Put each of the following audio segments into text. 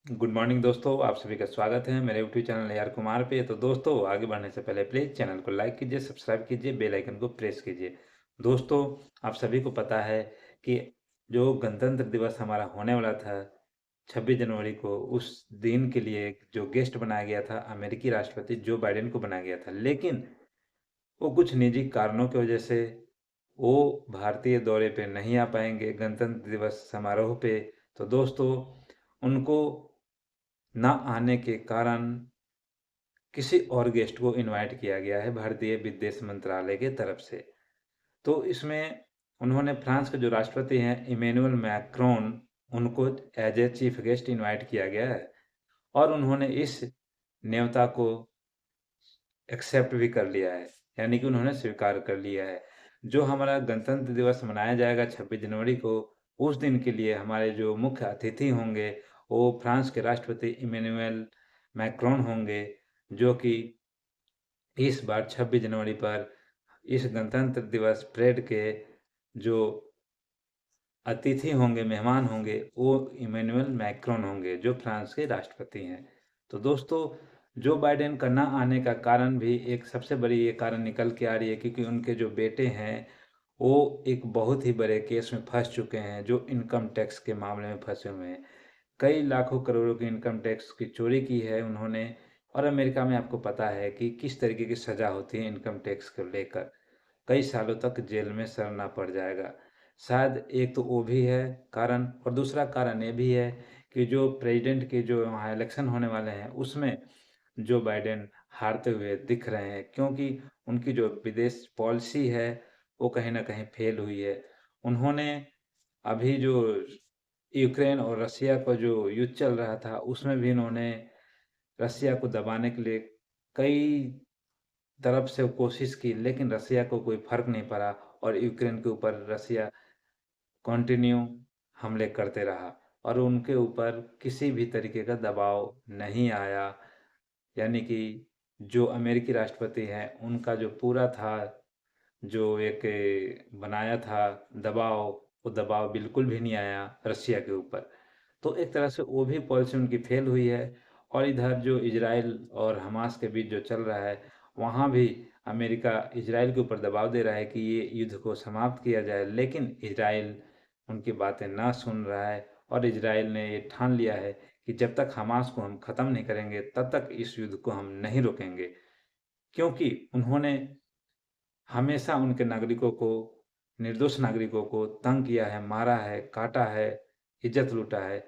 Good morning दोस्तों, आप सभी का स्वागत है मेरे यूट्यूब चैनल AR कुमार पे। तो दोस्तों, आगे बढ़ने से पहले प्लीज़ चैनल को लाइक कीजिए, सब्सक्राइब कीजिए, बेल आइकन को प्रेस कीजिए। दोस्तों, आप सभी को पता है कि जो गणतंत्र दिवस हमारा होने वाला था 26 जनवरी को, उस दिन के लिए जो गेस्ट बनाया गया था अमेरिकी राष्ट्रपति जो बाइडेन को बनाया गया था। लेकिन वो कुछ निजी कारणों की वजह से वो भारतीय दौरे पे नहीं आ पाएंगे गणतंत्र दिवस समारोह पे। तो दोस्तों, उनको ना आने के कारण किसी और गेस्ट को इनवाइट किया गया है भारतीय विदेश मंत्रालय के तरफ से। तो इसमें उन्होंने फ्रांस के जो राष्ट्रपति हैं इमैनुअल मैक्रोन, उनको as a chief guest invite किया गया है और उन्होंने इस न्योता को एक्सेप्ट भी कर लिया है, यानी कि उन्होंने स्वीकार कर लिया है। जो हमारा गणतंत्र दिवस मनाया जाएगा 26 जनवरी को, उस दिन के लिए हमारे जो मुख्य अतिथि होंगे वो फ्रांस के राष्ट्रपति इमैनुअल मैक्रोन होंगे, जो कि इस बार 26 जनवरी पर इस गणतंत्र दिवस परेड के जो अतिथि होंगे, मेहमान होंगे, वो इमैनुअल मैक्रोन होंगे जो फ्रांस के राष्ट्रपति हैं। तो दोस्तों, जो बाइडेन का ना आने का कारण भी एक सबसे बड़ी ये कारण निकल के आ रही है, क्योंकि उनके जो बेटे हैं वो एक बहुत ही बड़े केस में फंस चुके हैं, जो इनकम टैक्स के मामले में फंसे हुए हैं। कई लाखों करोड़ों की इनकम टैक्स की चोरी की है उन्होंने। और अमेरिका में आपको पता है कि किस तरीके की सज़ा होती है इनकम टैक्स को लेकर। कई सालों तक जेल में सड़ना पड़ जाएगा। शायद एक तो वो भी है कारण, और दूसरा कारण ये भी है कि जो प्रेसिडेंट के जो वहाँ इलेक्शन होने वाले हैं उसमें जो बाइडेन हारते हुए दिख रहे हैं, क्योंकि उनकी जो विदेश पॉलिसी है वो कहीं न कहीं फेल हुई है। उन्होंने अभी जो यूक्रेन और रसिया का जो युद्ध चल रहा था उसमें भी इन्होंने रसिया को दबाने के लिए कई तरफ से कोशिश की, लेकिन रसिया को कोई फ़र्क नहीं पड़ा और यूक्रेन के ऊपर रसिया कंटिन्यू हमले करते रहा और उनके ऊपर किसी भी तरीके का दबाव नहीं आया। यानी कि जो अमेरिकी राष्ट्रपति हैं उनका जो पूरा था, जो एक बनाया था दबाव, वो दबाव बिल्कुल भी नहीं आया रसिया के ऊपर। तो एक तरह से वो भी पॉलिसी उनकी फेल हुई है। और इधर जो इजराइल और हमास के बीच जो चल रहा है, वहाँ भी अमेरिका इजराइल के ऊपर दबाव दे रहा है कि ये युद्ध को समाप्त किया जाए, लेकिन इजराइल उनकी बातें ना सुन रहा है। और इजराइल ने ये ठान लिया है कि जब तक हमास को हम ख़त्म नहीं करेंगे तब तक इस युद्ध को हम नहीं रोकेंगे, क्योंकि उन्होंने हमेशा उनके नागरिकों को, निर्दोष नागरिकों को तंग किया है, मारा है, काटा है, इज्जत लूटा है।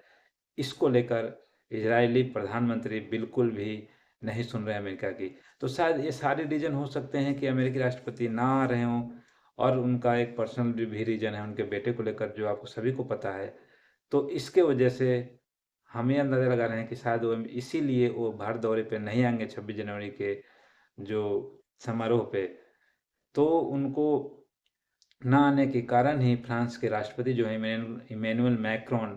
इसको लेकर इजरायली प्रधानमंत्री बिल्कुल भी नहीं सुन रहे अमेरिका की। तो शायद ये सारे रीज़न हो सकते हैं कि अमेरिकी राष्ट्रपति ना आ रहे हों, और उनका एक पर्सनल भी रीज़न है उनके बेटे को लेकर, जो आपको सभी को पता है। तो इसके वजह से हम ये अंदाज़ा लगा रहे हैं कि शायद वो इसीलिए वो भारत दौरे पे नहीं आएँगे 26 जनवरी के जो समारोह पे। तो उनको ना आने के कारण ही फ्रांस के राष्ट्रपति जो हैं इमैनुअल मैक्रोन,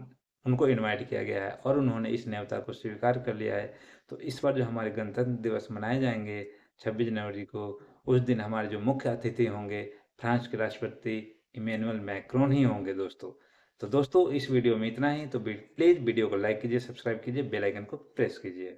उनको इनवाइट किया गया है और उन्होंने इस न्योता को स्वीकार कर लिया है। तो इस बार जो हमारे गणतंत्र दिवस मनाए जाएंगे 26 जनवरी को, उस दिन हमारे जो मुख्य अतिथि होंगे फ्रांस के राष्ट्रपति इमैनुअल मैक्रोन ही होंगे दोस्तों। तो दोस्तों, इस वीडियो में इतना ही। तो प्लीज़ वीडियो को लाइक कीजिए, सब्सक्राइब कीजिए, बेल आइकन को प्रेस कीजिए।